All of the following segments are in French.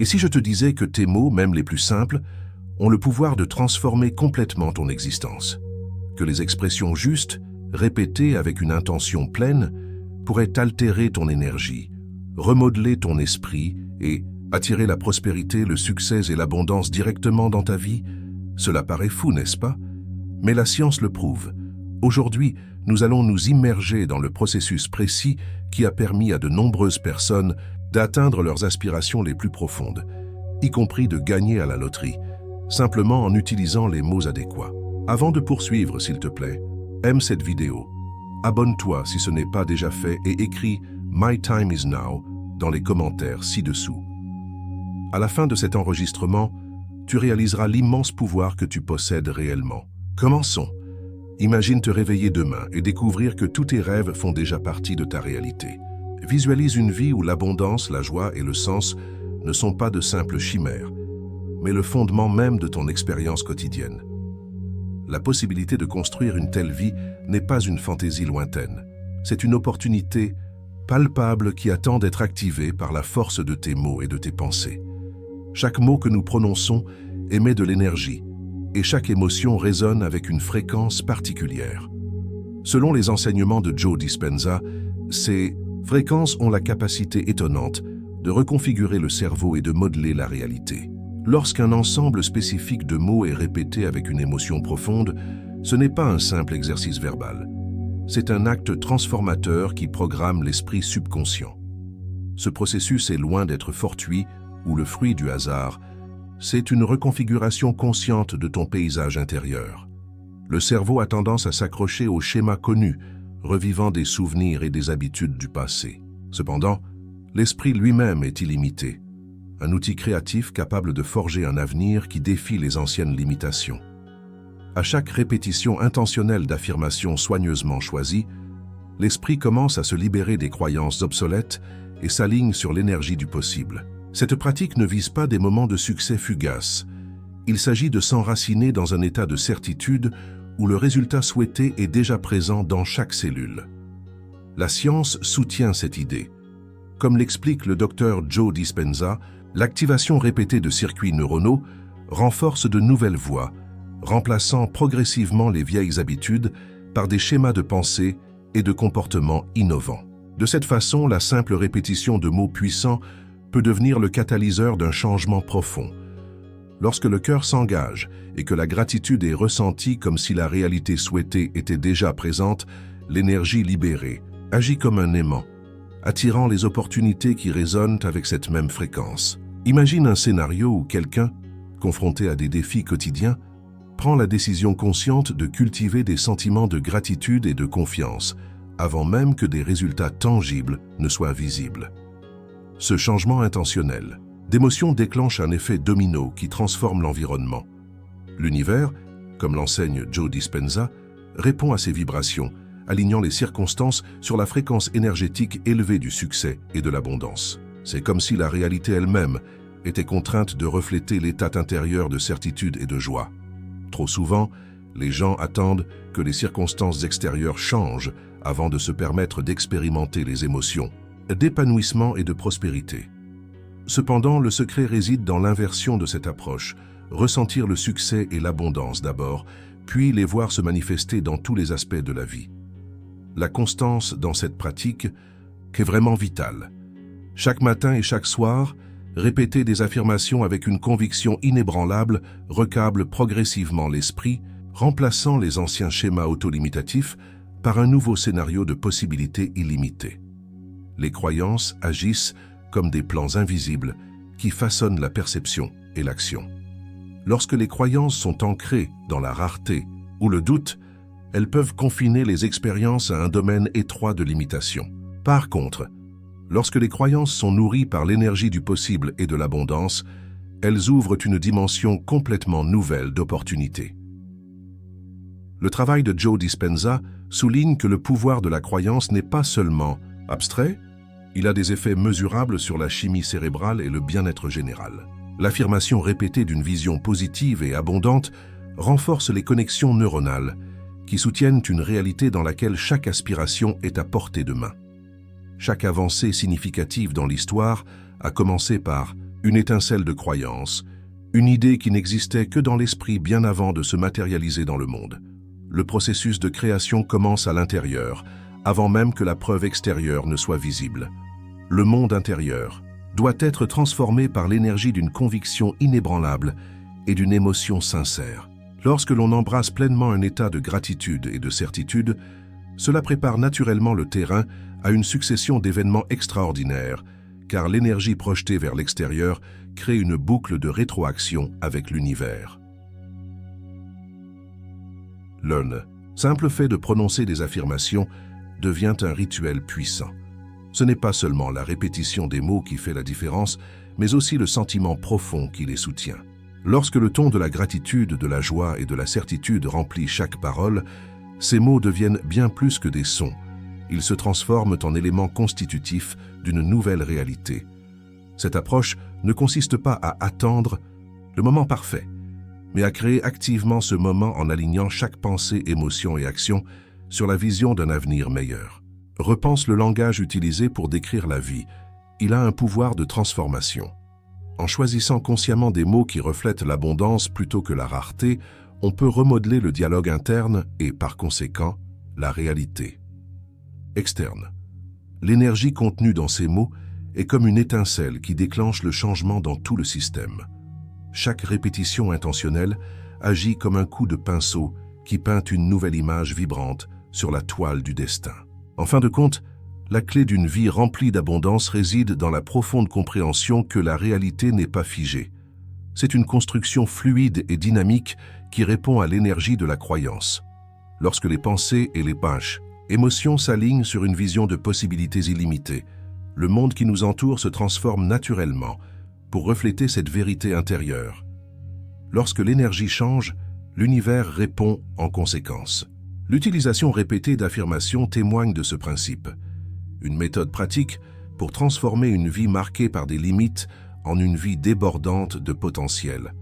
Et si je te disais que tes mots, même les plus simples, ont le pouvoir de transformer complètement ton existence? Que les expressions justes, répétées avec une intention pleine, pourraient altérer ton énergie, remodeler ton esprit et attirer la prospérité, le succès et l'abondance directement dans ta vie? Cela paraît fou, n'est-ce pas? Mais la science le prouve. Aujourd'hui, nous allons nous immerger dans le processus précis qui a permis à de nombreuses personnes d'atteindre leurs aspirations les plus profondes, y compris de gagner à la loterie, simplement en utilisant les mots adéquats. Avant de poursuivre, s'il te plaît, aime cette vidéo, abonne-toi si ce n'est pas déjà fait et écris « My time is now » dans les commentaires ci-dessous. À la fin de cet enregistrement, tu réaliseras l'immense pouvoir que tu possèdes réellement. Commençons. Imagine te réveiller demain et découvrir que tous tes rêves font déjà partie de ta réalité. Visualise une vie où l'abondance, la joie et le sens ne sont pas de simples chimères, mais le fondement même de ton expérience quotidienne. La possibilité de construire une telle vie n'est pas une fantaisie lointaine. C'est une opportunité palpable qui attend d'être activée par la force de tes mots et de tes pensées. Chaque mot que nous prononçons émet de l'énergie, et chaque émotion résonne avec une fréquence particulière. Selon les enseignements de Joe Dispenza, ces fréquences ont la capacité étonnante de reconfigurer le cerveau et de modeler la réalité. Lorsqu'un ensemble spécifique de mots est répété avec une émotion profonde, ce n'est pas un simple exercice verbal. C'est un acte transformateur qui programme l'esprit subconscient. Ce processus est loin d'être fortuit ou le fruit du hasard. C'est une reconfiguration consciente de ton paysage intérieur. Le cerveau a tendance à s'accrocher aux schémas connus, revivant des souvenirs et des habitudes du passé. Cependant, l'esprit lui-même est illimité, un outil créatif capable de forger un avenir qui défie les anciennes limitations. À chaque répétition intentionnelle d'affirmations soigneusement choisies, l'esprit commence à se libérer des croyances obsolètes et s'aligne sur l'énergie du possible. Cette pratique ne vise pas des moments de succès fugaces. Il s'agit de s'enraciner dans un état de certitude où le résultat souhaité est déjà présent dans chaque cellule. La science soutient cette idée. Comme l'explique le docteur Joe Dispenza, l'activation répétée de circuits neuronaux renforce de nouvelles voies, remplaçant progressivement les vieilles habitudes par des schémas de pensée et de comportements innovants. De cette façon, la simple répétition de mots puissants peut devenir le catalyseur d'un changement profond. Lorsque le cœur s'engage et que la gratitude est ressentie comme si la réalité souhaitée était déjà présente, l'énergie libérée agit comme un aimant, attirant les opportunités qui résonnent avec cette même fréquence. Imagine un scénario où quelqu'un, confronté à des défis quotidiens, prend la décision consciente de cultiver des sentiments de gratitude et de confiance, avant même que des résultats tangibles ne soient visibles. Ce changement intentionnel d'émotion déclenche un effet domino qui transforme l'environnement. L'univers, comme l'enseigne Joe Dispenza, répond à ces vibrations, alignant les circonstances sur la fréquence énergétique élevée du succès et de l'abondance. C'est comme si la réalité elle-même était contrainte de refléter l'état intérieur de certitude et de joie. Trop souvent, les gens attendent que les circonstances extérieures changent avant de se permettre d'expérimenter les émotions d'épanouissement et de prospérité. Cependant, le secret réside dans l'inversion de cette approche, ressentir le succès et l'abondance d'abord, puis les voir se manifester dans tous les aspects de la vie. La constance dans cette pratique est vraiment vitale. Chaque matin et chaque soir, répéter des affirmations avec une conviction inébranlable recable progressivement l'esprit, remplaçant les anciens schémas autolimitatifs par un nouveau scénario de possibilités illimitées. Les croyances agissent comme des plans invisibles qui façonnent la perception et l'action. Lorsque les croyances sont ancrées dans la rareté ou le doute, elles peuvent confiner les expériences à un domaine étroit de limitation. Par contre, lorsque les croyances sont nourries par l'énergie du possible et de l'abondance, elles ouvrent une dimension complètement nouvelle d'opportunités. Le travail de Joe Dispenza souligne que le pouvoir de la croyance n'est pas seulement abstrait, il a des effets mesurables sur la chimie cérébrale et le bien-être général. L'affirmation répétée d'une vision positive et abondante renforce les connexions neuronales qui soutiennent une réalité dans laquelle chaque aspiration est à portée de main. Chaque avancée significative dans l'histoire a commencé par une étincelle de croyance, une idée qui n'existait que dans l'esprit bien avant de se matérialiser dans le monde. Le processus de création commence à l'intérieur, avant même que la preuve extérieure ne soit visible. Le monde intérieur doit être transformé par l'énergie d'une conviction inébranlable et d'une émotion sincère. Lorsque l'on embrasse pleinement un état de gratitude et de certitude, cela prépare naturellement le terrain à une succession d'événements extraordinaires, car l'énergie projetée vers l'extérieur crée une boucle de rétroaction avec l'univers. Le simple fait de prononcer des affirmations devient un rituel puissant. Ce n'est pas seulement la répétition des mots qui fait la différence, mais aussi le sentiment profond qui les soutient. Lorsque le ton de la gratitude, de la joie et de la certitude remplit chaque parole, ces mots deviennent bien plus que des sons. Ils se transforment en éléments constitutifs d'une nouvelle réalité. Cette approche ne consiste pas à attendre le moment parfait, mais à créer activement ce moment en alignant chaque pensée, émotion et action sur la vision d'un avenir meilleur. Repense le langage utilisé pour décrire la vie. Il a un pouvoir de transformation. En choisissant consciemment des mots qui reflètent l'abondance plutôt que la rareté, on peut remodeler le dialogue interne et, par conséquent, la réalité externe. L'énergie contenue dans ces mots est comme une étincelle qui déclenche le changement dans tout le système. Chaque répétition intentionnelle agit comme un coup de pinceau qui peint une nouvelle image vibrante sur la toile du destin. En fin de compte, la clé d'une vie remplie d'abondance réside dans la profonde compréhension que la réalité n'est pas figée. C'est une construction fluide et dynamique qui répond à l'énergie de la croyance. Lorsque les pensées et les émotions s'alignent sur une vision de possibilités illimitées, le monde qui nous entoure se transforme naturellement pour refléter cette vérité intérieure. Lorsque l'énergie change, l'univers répond en conséquence. L'utilisation répétée d'affirmations témoigne de ce principe. Une méthode pratique pour transformer une vie marquée par des limites en une vie débordante de potentiel.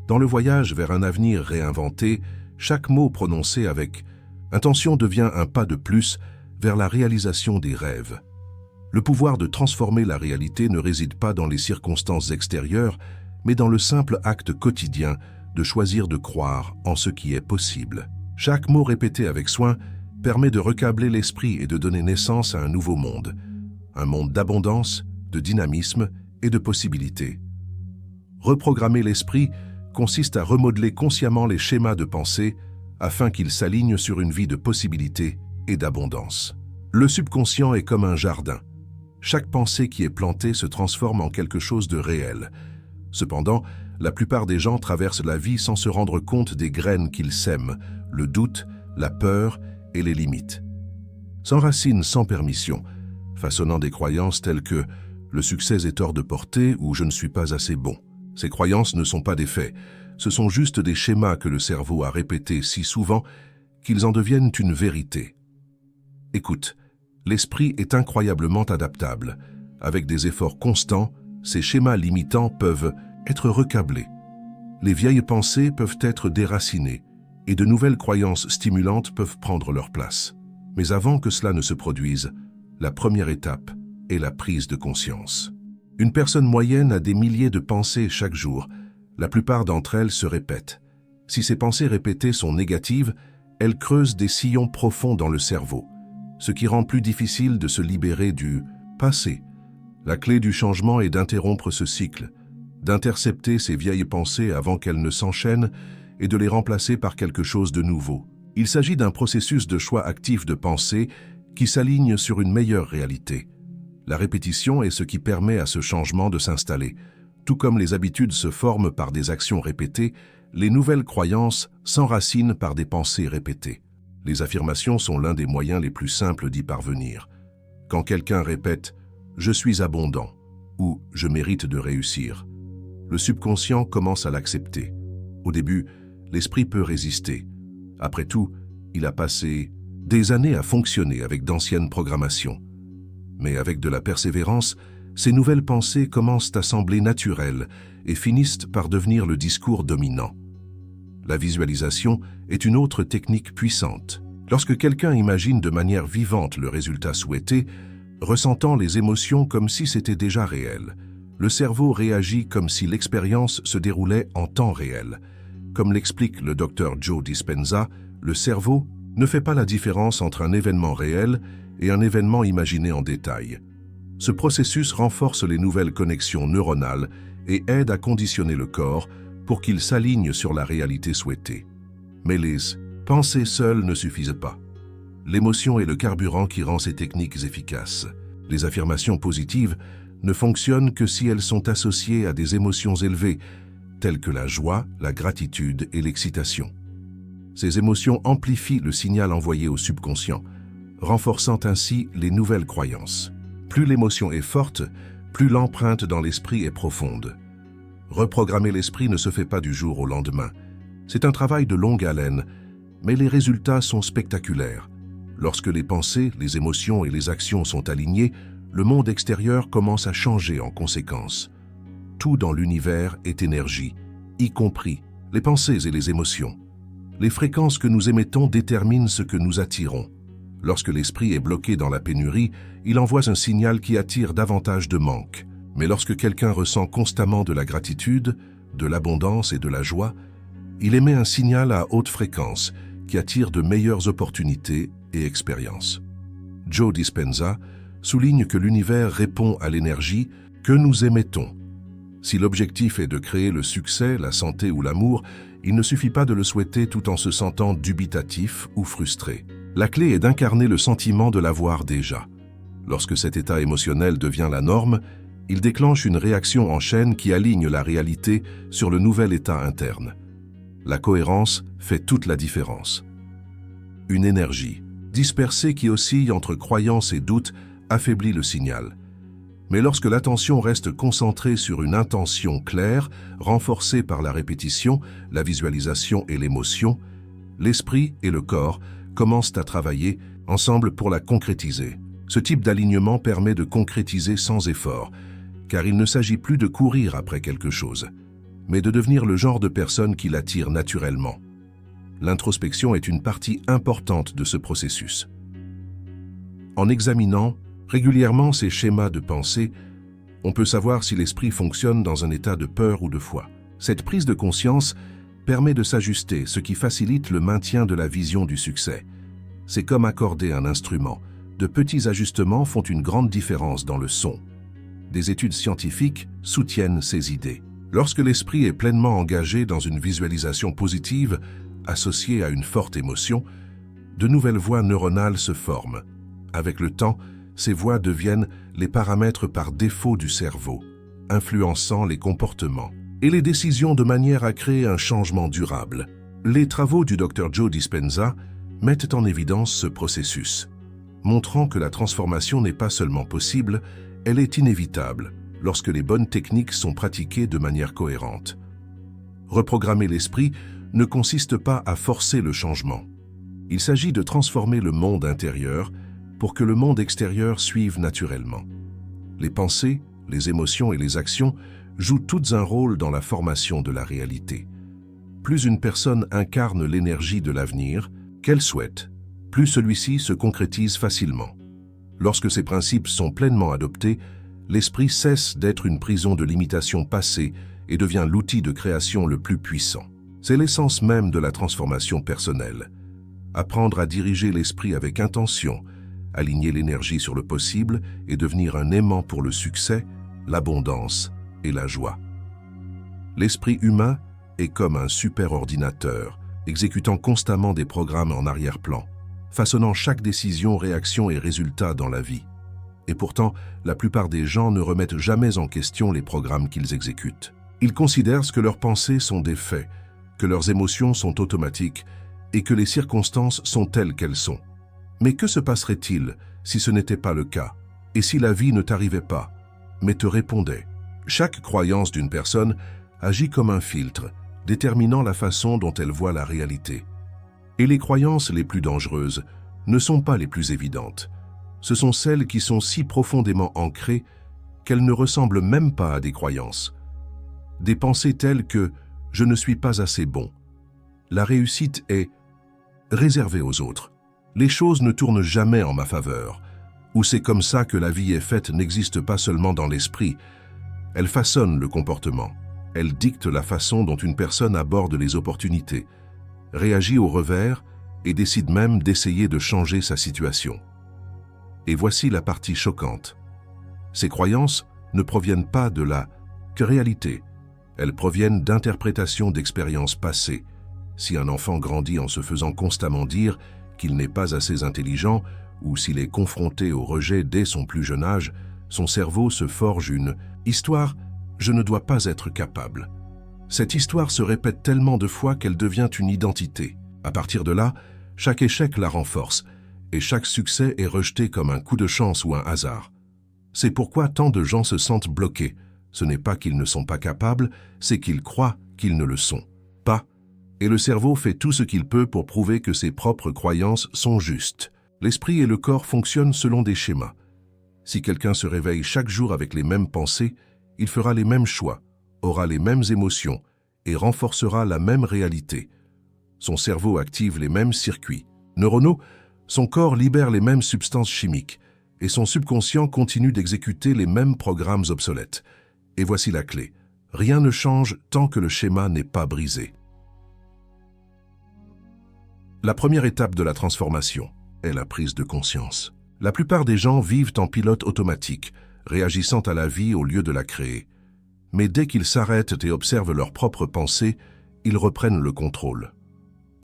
Dans le voyage vers un avenir réinventé, chaque mot prononcé avec intention devient un pas de plus vers la réalisation des rêves. Le pouvoir de transformer la réalité ne réside pas dans les circonstances extérieures, mais dans le simple acte quotidien de choisir de croire en ce qui est possible. Chaque mot répété avec soin permet de recabler l'esprit et de donner naissance à un nouveau monde. Un monde d'abondance, de dynamisme et de possibilités. Reprogrammer l'esprit consiste à remodeler consciemment les schémas de pensée afin qu'ils s'alignent sur une vie de possibilités et d'abondance. Le subconscient est comme un jardin. Chaque pensée qui est plantée se transforme en quelque chose de réel. Cependant, la plupart des gens traversent la vie sans se rendre compte des graines qu'ils sèment, le doute, la peur et les limites. S'enracinent sans permission, façonnant des croyances telles que « le succès est hors de portée » ou « je ne suis pas assez bon ». Ces croyances ne sont pas des faits, ce sont juste des schémas que le cerveau a répétés si souvent qu'ils en deviennent une vérité. Écoute, l'esprit est incroyablement adaptable. Avec des efforts constants, ces schémas limitants peuvent être recablés. Les vieilles pensées peuvent être déracinées et de nouvelles croyances stimulantes peuvent prendre leur place. Mais avant que cela ne se produise, la première étape est la prise de conscience. Une personne moyenne a des milliers de pensées chaque jour. La plupart d'entre elles se répètent. Si ces pensées répétées sont négatives, elles creusent des sillons profonds dans le cerveau, ce qui rend plus difficile de se libérer du passé. La clé du changement est d'interrompre ce cycle, d'intercepter ces vieilles pensées avant qu'elles ne s'enchaînent et de les remplacer par quelque chose de nouveau. Il s'agit d'un processus de choix actif de pensée qui s'aligne sur une meilleure réalité. La répétition est ce qui permet à ce changement de s'installer. Tout comme les habitudes se forment par des actions répétées, les nouvelles croyances s'enracinent par des pensées répétées. Les affirmations sont l'un des moyens les plus simples d'y parvenir. Quand quelqu'un répète « je suis abondant » ou « je mérite de réussir », le subconscient commence à l'accepter. Au début, l'esprit peut résister. Après tout, il a passé des années à fonctionner avec d'anciennes programmations. Mais avec de la persévérance, ces nouvelles pensées commencent à sembler naturelles et finissent par devenir le discours dominant. La visualisation est une autre technique puissante. Lorsque quelqu'un imagine de manière vivante le résultat souhaité, ressentant les émotions comme si c'était déjà réel, Le cerveau réagit comme si l'expérience se déroulait en temps réel. Comme l'explique le Dr Joe Dispenza, le cerveau ne fait pas la différence entre un événement réel et un événement imaginé en détail. Ce processus renforce les nouvelles connexions neuronales et aide à conditionner le corps pour qu'il s'aligne sur la réalité souhaitée. Mais les pensées seules ne suffisent pas. L'émotion est le carburant qui rend ces techniques efficaces. Les affirmations positives ne fonctionnent que si elles sont associées à des émotions élevées, telles que la joie, la gratitude et l'excitation. Ces émotions amplifient le signal envoyé au subconscient, renforçant ainsi les nouvelles croyances. Plus l'émotion est forte, plus l'empreinte dans l'esprit est profonde. Reprogrammer l'esprit ne se fait pas du jour au lendemain. C'est un travail de longue haleine, mais les résultats sont spectaculaires. Lorsque les pensées, les émotions et les actions sont alignées, le monde extérieur commence à changer en conséquence. Tout dans l'univers est énergie, y compris les pensées et les émotions. Les fréquences que nous émettons déterminent ce que nous attirons. Lorsque l'esprit est bloqué dans la pénurie, il envoie un signal qui attire davantage de manque. Mais lorsque quelqu'un ressent constamment de la gratitude, de l'abondance et de la joie, il émet un signal à haute fréquence qui attire de meilleures opportunités et expériences. Joe Dispenza souligne que l'univers répond à l'énergie que nous émettons. Si l'objectif est de créer le succès, la santé ou l'amour, il ne suffit pas de le souhaiter tout en se sentant dubitatif ou frustré. La clé est d'incarner le sentiment de l'avoir déjà. Lorsque cet état émotionnel devient la norme, il déclenche une réaction en chaîne qui aligne la réalité sur le nouvel état interne. La cohérence fait toute la différence. Une énergie dispersée qui oscille entre croyance et doute affaiblit le signal. Mais lorsque l'attention reste concentrée sur une intention claire, renforcée par la répétition, la visualisation et l'émotion, l'esprit et le corps commencent à travailler ensemble pour la concrétiser. Ce type d'alignement permet de concrétiser sans effort, car il ne s'agit plus de courir après quelque chose, mais de devenir le genre de personne qui l'attire naturellement. L'introspection est une partie importante de ce processus. En examinant régulièrement ces schémas de pensée, on peut savoir si l'esprit fonctionne dans un état de peur ou de foi. Cette prise de conscience permet de s'ajuster, ce qui facilite le maintien de la vision du succès. C'est comme accorder un instrument. De petits ajustements font une grande différence dans le son. Des études scientifiques soutiennent ces idées. Lorsque l'esprit est pleinement engagé dans une visualisation positive, associée à une forte émotion, de nouvelles voies neuronales se forment. Avec le temps, ces voies deviennent les paramètres par défaut du cerveau, influençant les comportements et les décisions de manière à créer un changement durable. Les travaux du Dr Joe Dispenza mettent en évidence ce processus, montrant que la transformation n'est pas seulement possible, elle est inévitable lorsque les bonnes techniques sont pratiquées de manière cohérente. Reprogrammer l'esprit ne consiste pas à forcer le changement. Il s'agit de transformer le monde intérieur pour que le monde extérieur suive naturellement. Les pensées, les émotions et les actions jouent toutes un rôle dans la formation de la réalité. Plus une personne incarne l'énergie de l'avenir qu'elle souhaite, plus celui-ci se concrétise facilement. Lorsque ces principes sont pleinement adoptés, l'esprit cesse d'être une prison de limitations passées et devient l'outil de création le plus puissant. C'est l'essence même de la transformation personnelle. Apprendre à diriger l'esprit avec intention, aligner l'énergie sur le possible et devenir un aimant pour le succès, l'abondance et la joie. L'esprit humain est comme un superordinateur, exécutant constamment des programmes en arrière-plan, façonnant chaque décision, réaction et résultat dans la vie. Et pourtant, la plupart des gens ne remettent jamais en question les programmes qu'ils exécutent. Ils considèrent que leurs pensées sont des faits, que leurs émotions sont automatiques et que les circonstances sont telles qu'elles sont. Mais que se passerait-il si ce n'était pas le cas, et si la vie ne t'arrivait pas, mais te répondait? Chaque croyance d'une personne agit comme un filtre, déterminant la façon dont elle voit la réalité. Et les croyances les plus dangereuses ne sont pas les plus évidentes. Ce sont celles qui sont si profondément ancrées qu'elles ne ressemblent même pas à des croyances. Des pensées telles que « je ne suis pas assez bon », la réussite est réservée aux autres, les choses ne tournent jamais en ma faveur, ou c'est comme ça que la vie est faite n'existe pas seulement dans l'esprit, Elle façonne le comportement. Elle dicte la façon dont une personne aborde les opportunités, réagit au revers et décide même d'essayer de changer sa situation. Et voici la partie choquante. Ces croyances ne proviennent pas de la réalité. Elles proviennent d'interprétations d'expériences passées. Si un enfant grandit en se faisant constamment dire qu'il n'est pas assez intelligent ou s'il est confronté au rejet dès son plus jeune âge, son cerveau se forge une histoire « je ne dois pas être capable ». Cette histoire se répète tellement de fois qu'elle devient une identité. À partir de là, chaque échec la renforce et chaque succès est rejeté comme un coup de chance ou un hasard. C'est pourquoi tant de gens se sentent bloqués. Ce n'est pas qu'ils ne sont pas capables, c'est qu'ils croient qu'ils ne le sont pas. Et le cerveau fait tout ce qu'il peut pour prouver que ses propres croyances sont justes. L'esprit et le corps fonctionnent selon des schémas. Si quelqu'un se réveille chaque jour avec les mêmes pensées, il fera les mêmes choix, aura les mêmes émotions et renforcera la même réalité. Son cerveau active les mêmes circuits neuronaux, son corps libère les mêmes substances chimiques et son subconscient continue d'exécuter les mêmes programmes obsolètes. Et voici la clé. Rien ne change tant que le schéma n'est pas brisé. La première étape de la transformation est la prise de conscience. La plupart des gens vivent en pilote automatique, réagissant à la vie au lieu de la créer. Mais dès qu'ils s'arrêtent et observent leurs propres pensées, ils reprennent le contrôle.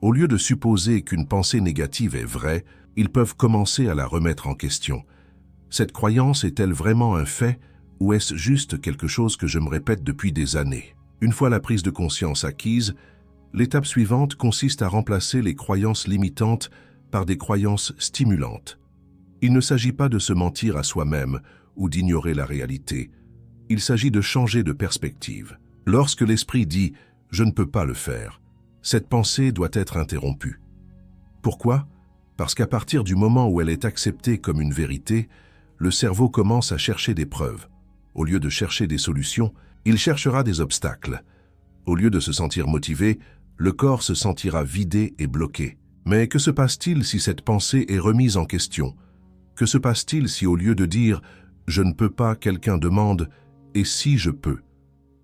Au lieu de supposer qu'une pensée négative est vraie, ils peuvent commencer à la remettre en question. Cette croyance est-elle vraiment un fait ou est-ce juste quelque chose que je me répète depuis des années? Une fois la prise de conscience acquise, l'étape suivante consiste à remplacer les croyances limitantes par des croyances stimulantes. Il ne s'agit pas de se mentir à soi-même ou d'ignorer la réalité. Il s'agit de changer de perspective. Lorsque l'esprit dit « je ne peux pas le faire », cette pensée doit être interrompue. Pourquoi? Parce qu'à partir du moment où elle est acceptée comme une vérité, le cerveau commence à chercher des preuves. Au lieu de chercher des solutions, il cherchera des obstacles. Au lieu de se sentir motivé, le corps se sentira vidé et bloqué. Mais que se passe-t-il si cette pensée est remise en question? Que se passe-t-il si au lieu de dire « je ne peux pas », quelqu'un demande « et si je peux » ?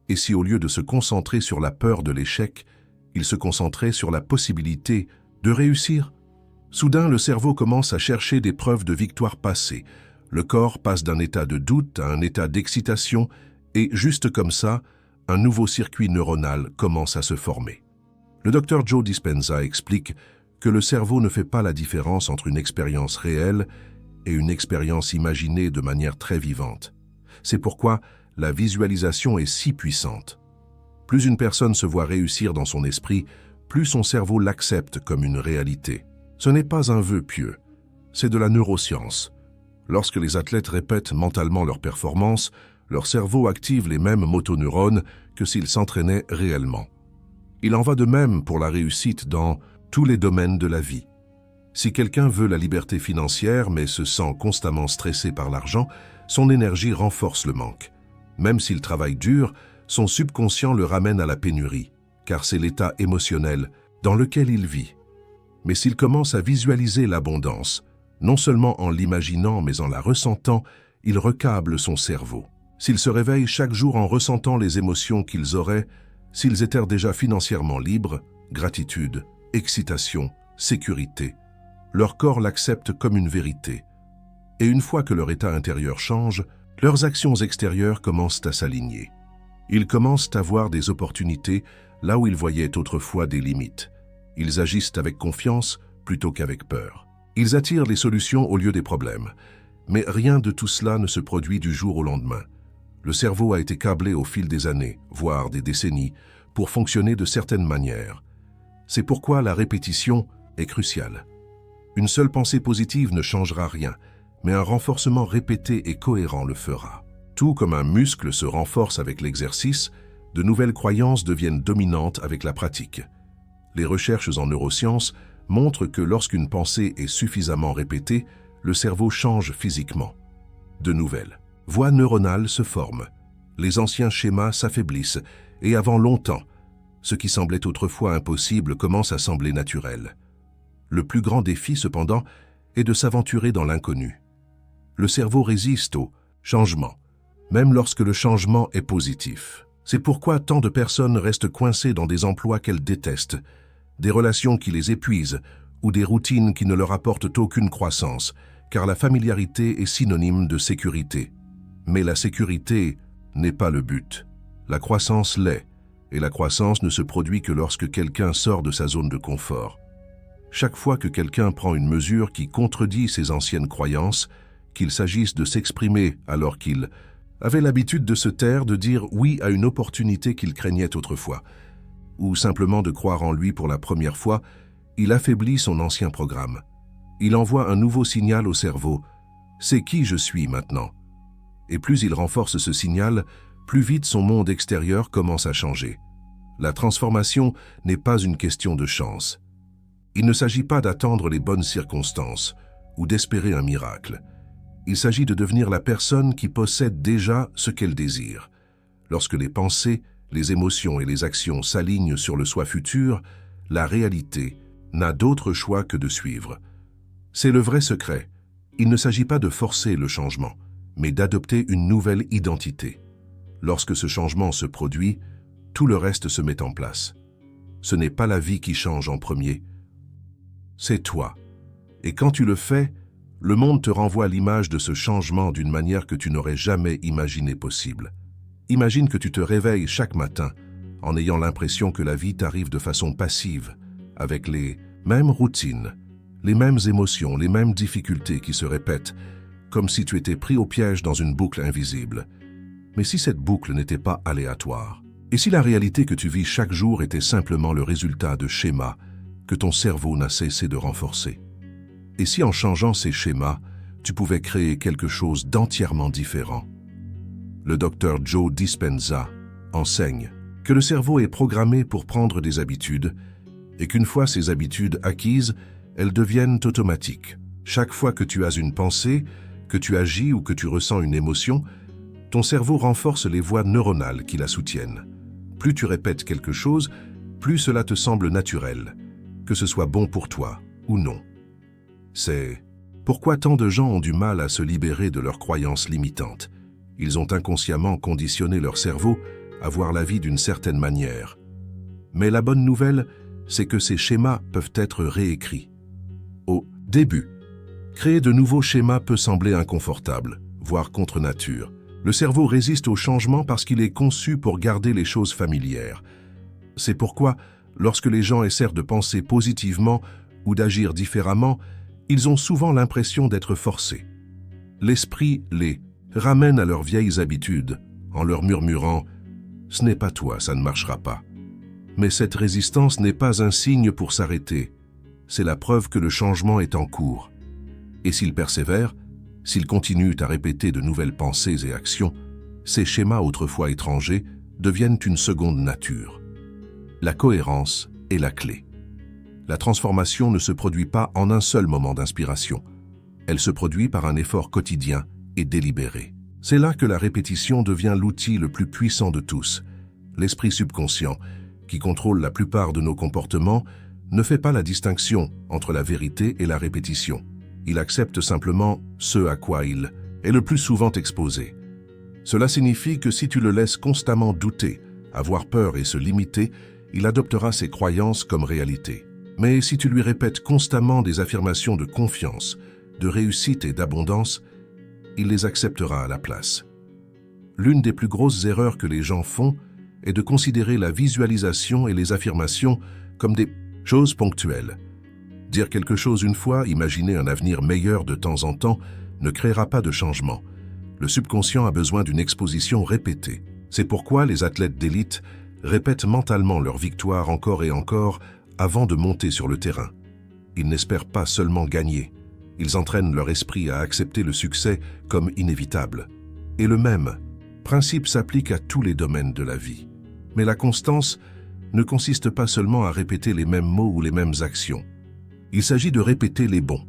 Et si au lieu de se concentrer sur la peur de l'échec, il se concentrait sur la possibilité de réussir? Soudain, le cerveau commence à chercher des preuves de victoire passée. Le corps passe d'un état de doute à un état d'excitation et, juste comme ça, un nouveau circuit neuronal commence à se former. Le docteur Joe Dispenza explique que le cerveau ne fait pas la différence entre une expérience réelle et une expérience imaginée de manière très vivante. C'est pourquoi la visualisation est si puissante. Plus une personne se voit réussir dans son esprit, plus son cerveau l'accepte comme une réalité. Ce n'est pas un vœu pieux, c'est de la neuroscience. Lorsque les athlètes répètent mentalement leur performance, leur cerveau active les mêmes motoneurones que s'ils s'entraînaient réellement. Il en va de même pour la réussite dans tous les domaines de la vie. Si quelqu'un veut la liberté financière mais se sent constamment stressé par l'argent, son énergie renforce le manque. Même s'il travaille dur, son subconscient le ramène à la pénurie, car c'est l'état émotionnel dans lequel il vit. Mais s'il commence à visualiser l'abondance, non seulement en l'imaginant mais en la ressentant, il recable son cerveau. S'il se réveille chaque jour en ressentant les émotions qu'ils auraient, s'ils étaient déjà financièrement libres, gratitude, excitation, sécurité, leur corps l'accepte comme une vérité. Et une fois que leur état intérieur change, leurs actions extérieures commencent à s'aligner. Ils commencent à voir des opportunités là où ils voyaient autrefois des limites. Ils agissent avec confiance plutôt qu'avec peur. Ils attirent les solutions au lieu des problèmes. Mais rien de tout cela ne se produit du jour au lendemain. Le cerveau a été câblé au fil des années, voire des décennies, pour fonctionner de certaines manières. C'est pourquoi la répétition est cruciale. Une seule pensée positive ne changera rien, mais un renforcement répété et cohérent le fera. Tout comme un muscle se renforce avec l'exercice, de nouvelles croyances deviennent dominantes avec la pratique. Les recherches en neurosciences montrent que lorsqu'une pensée est suffisamment répétée, le cerveau change physiquement. De nouvelles voies neuronales se forment, les anciens schémas s'affaiblissent et avant longtemps, ce qui semblait autrefois impossible commence à sembler naturel. Le plus grand défi, cependant, est de s'aventurer dans l'inconnu. Le cerveau résiste au changement, même lorsque le changement est positif. C'est pourquoi tant de personnes restent coincées dans des emplois qu'elles détestent, des relations qui les épuisent ou des routines qui ne leur apportent aucune croissance, car la familiarité est synonyme de sécurité. Mais la sécurité n'est pas le but. La croissance l'est, et la croissance ne se produit que lorsque quelqu'un sort de sa zone de confort. Chaque fois que quelqu'un prend une mesure qui contredit ses anciennes croyances, qu'il s'agisse de s'exprimer alors qu'il avait l'habitude de se taire, de dire oui à une opportunité qu'il craignait autrefois, ou simplement de croire en lui pour la première fois, il affaiblit son ancien programme. Il envoie un nouveau signal au cerveau. C'est qui je suis maintenant. Et plus il renforce ce signal, plus vite son monde extérieur commence à changer. La transformation n'est pas une question de chance. Il ne s'agit pas d'attendre les bonnes circonstances ou d'espérer un miracle. Il s'agit de devenir la personne qui possède déjà ce qu'elle désire. Lorsque les pensées, les émotions et les actions s'alignent sur le soi futur, la réalité n'a d'autre choix que de suivre. C'est le vrai secret. Il ne s'agit pas de forcer le changement, mais d'adopter une nouvelle identité. Lorsque ce changement se produit, tout le reste se met en place. Ce n'est pas la vie qui change en premier, c'est toi. Et quand tu le fais, le monde te renvoie l'image de ce changement d'une manière que tu n'aurais jamais imaginé possible. Imagine que tu te réveilles chaque matin en ayant l'impression que la vie t'arrive de façon passive, avec les mêmes routines, les mêmes émotions, les mêmes difficultés qui se répètent, comme si tu étais pris au piège dans une boucle invisible. Mais si cette boucle n'était pas aléatoire, et si la réalité que tu vis chaque jour était simplement le résultat de schémas que ton cerveau n'a cessé de renforcer, et si en changeant ces schémas, tu pouvais créer quelque chose d'entièrement différent. Le docteur Joe Dispenza enseigne que le cerveau est programmé pour prendre des habitudes et qu'une fois ces habitudes acquises, elles deviennent automatiques. Chaque fois que tu as une pensée, que tu agis ou que tu ressens une émotion, ton cerveau renforce les voies neuronales qui la soutiennent. Plus tu répètes quelque chose, plus cela te semble naturel, que ce soit bon pour toi ou non. C'est pourquoi tant de gens ont du mal à se libérer de leurs croyances limitantes. Ils ont inconsciemment conditionné leur cerveau à voir la vie d'une certaine manière. Mais la bonne nouvelle, c'est que ces schémas peuvent être réécrits. Au début, créer de nouveaux schémas peut sembler inconfortable, voire contre nature. Le cerveau résiste au changement parce qu'il est conçu pour garder les choses familières. C'est pourquoi, lorsque les gens essaient de penser positivement ou d'agir différemment, ils ont souvent l'impression d'être forcés. L'esprit les ramène à leurs vieilles habitudes, en leur murmurant « Ce n'est pas toi, ça ne marchera pas ». Mais cette résistance n'est pas un signe pour s'arrêter. C'est la preuve que le changement est en cours. Et s'ils persévèrent, s'ils continuent à répéter de nouvelles pensées et actions, ces schémas autrefois étrangers deviennent une seconde nature. La cohérence est la clé. La transformation ne se produit pas en un seul moment d'inspiration. Elle se produit par un effort quotidien et délibéré. C'est là que la répétition devient l'outil le plus puissant de tous. L'esprit subconscient, qui contrôle la plupart de nos comportements, ne fait pas la distinction entre la vérité et la répétition. Il accepte simplement ce à quoi il est le plus souvent exposé. Cela signifie que si tu le laisses constamment douter, avoir peur et se limiter, il adoptera ses croyances comme réalité. Mais si tu lui répètes constamment des affirmations de confiance, de réussite et d'abondance, il les acceptera à la place. L'une des plus grosses erreurs que les gens font est de considérer la visualisation et les affirmations comme des choses ponctuelles. Dire quelque chose une fois, imaginer un avenir meilleur de temps en temps, ne créera pas de changement. Le subconscient a besoin d'une exposition répétée. C'est pourquoi les athlètes d'élite répètent mentalement leur victoire encore et encore avant de monter sur le terrain. Ils n'espèrent pas seulement gagner. Ils entraînent leur esprit à accepter le succès comme inévitable. Et le même principe s'applique à tous les domaines de la vie. Mais la constance ne consiste pas seulement à répéter les mêmes mots ou les mêmes actions. Il s'agit de répéter les bons.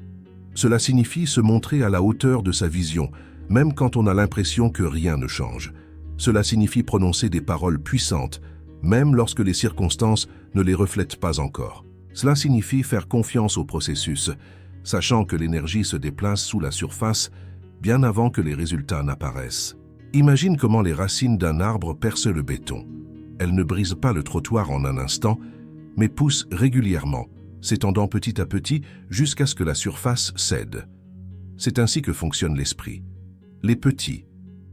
Cela signifie se montrer à la hauteur de sa vision, même quand on a l'impression que rien ne change. Cela signifie prononcer des paroles puissantes, même lorsque les circonstances ne les reflètent pas encore. Cela signifie faire confiance au processus, sachant que l'énergie se déplace sous la surface bien avant que les résultats n'apparaissent. Imagine comment les racines d'un arbre percent le béton. Elles ne brisent pas le trottoir en un instant, mais poussent régulièrement, s'étendant petit à petit jusqu'à ce que la surface cède. C'est ainsi que fonctionne l'esprit. Les petits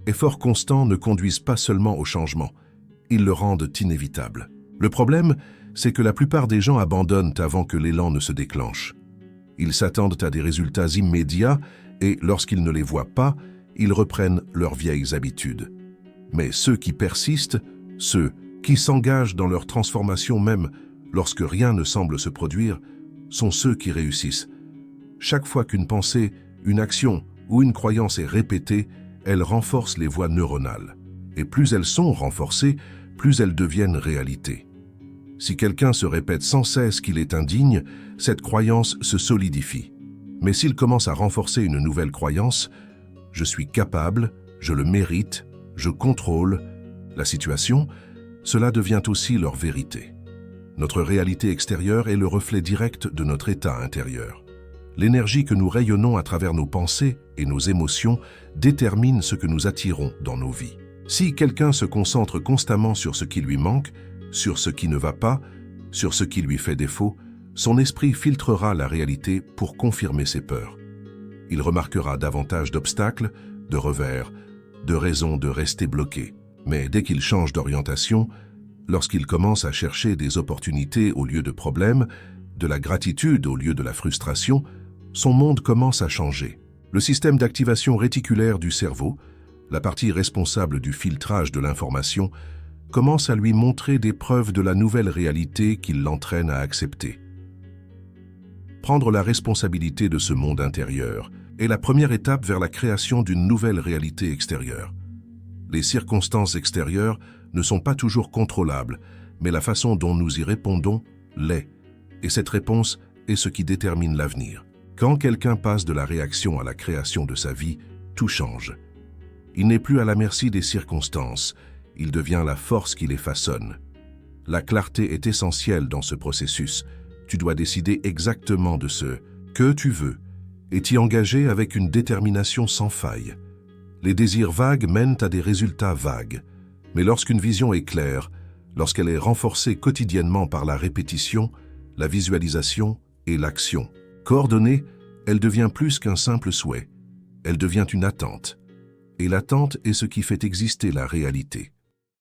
efforts constants ne conduisent pas seulement au changement, ils le rendent inévitable. Le problème, c'est que la plupart des gens abandonnent avant que l'élan ne se déclenche. Ils s'attendent à des résultats immédiats et, lorsqu'ils ne les voient pas, ils reprennent leurs vieilles habitudes. Mais ceux qui persistent, ceux qui s'engagent dans leur transformation même lorsque rien ne semble se produire, sont ceux qui réussissent. Chaque fois qu'une pensée, une action ou une croyance est répétée, elle renforce les voies neuronales. Et plus elles sont renforcées, plus elles deviennent réalité. Si quelqu'un se répète sans cesse qu'il est indigne, cette croyance se solidifie. Mais s'il commence à renforcer une nouvelle croyance, « je suis capable, je le mérite, je contrôle » la situation, cela devient aussi leur vérité. Notre réalité extérieure est le reflet direct de notre état intérieur. L'énergie que nous rayonnons à travers nos pensées et nos émotions détermine ce que nous attirons dans nos vies. Si quelqu'un se concentre constamment sur ce qui lui manque, sur ce qui ne va pas, sur ce qui lui fait défaut, son esprit filtrera la réalité pour confirmer ses peurs. Il remarquera davantage d'obstacles, de revers, de raisons de rester bloqué. Mais dès qu'il change d'orientation, lorsqu'il commence à chercher des opportunités au lieu de problèmes, de la gratitude au lieu de la frustration, son monde commence à changer. Le système d'activation réticulaire du cerveau, la partie responsable du filtrage de l'information, commence à lui montrer des preuves de la nouvelle réalité qui l'entraîne à accepter. Prendre la responsabilité de ce monde intérieur est la première étape vers la création d'une nouvelle réalité extérieure. Les circonstances extérieures ne sont pas toujours contrôlables, mais la façon dont nous y répondons l'est, et cette réponse est ce qui détermine l'avenir. Quand quelqu'un passe de la réaction à la création de sa vie, tout change. Il n'est plus à la merci des circonstances, il devient la force qui les façonne. La clarté est essentielle dans ce processus. Tu dois décider exactement de ce que tu veux et t'y engager avec une détermination sans faille. Les désirs vagues mènent à des résultats vagues, mais lorsqu'une vision est claire, lorsqu'elle est renforcée quotidiennement par la répétition, la visualisation et l'action, coordonnée, elle devient plus qu'un simple souhait, elle devient une attente. Et l'attente est ce qui fait exister la réalité.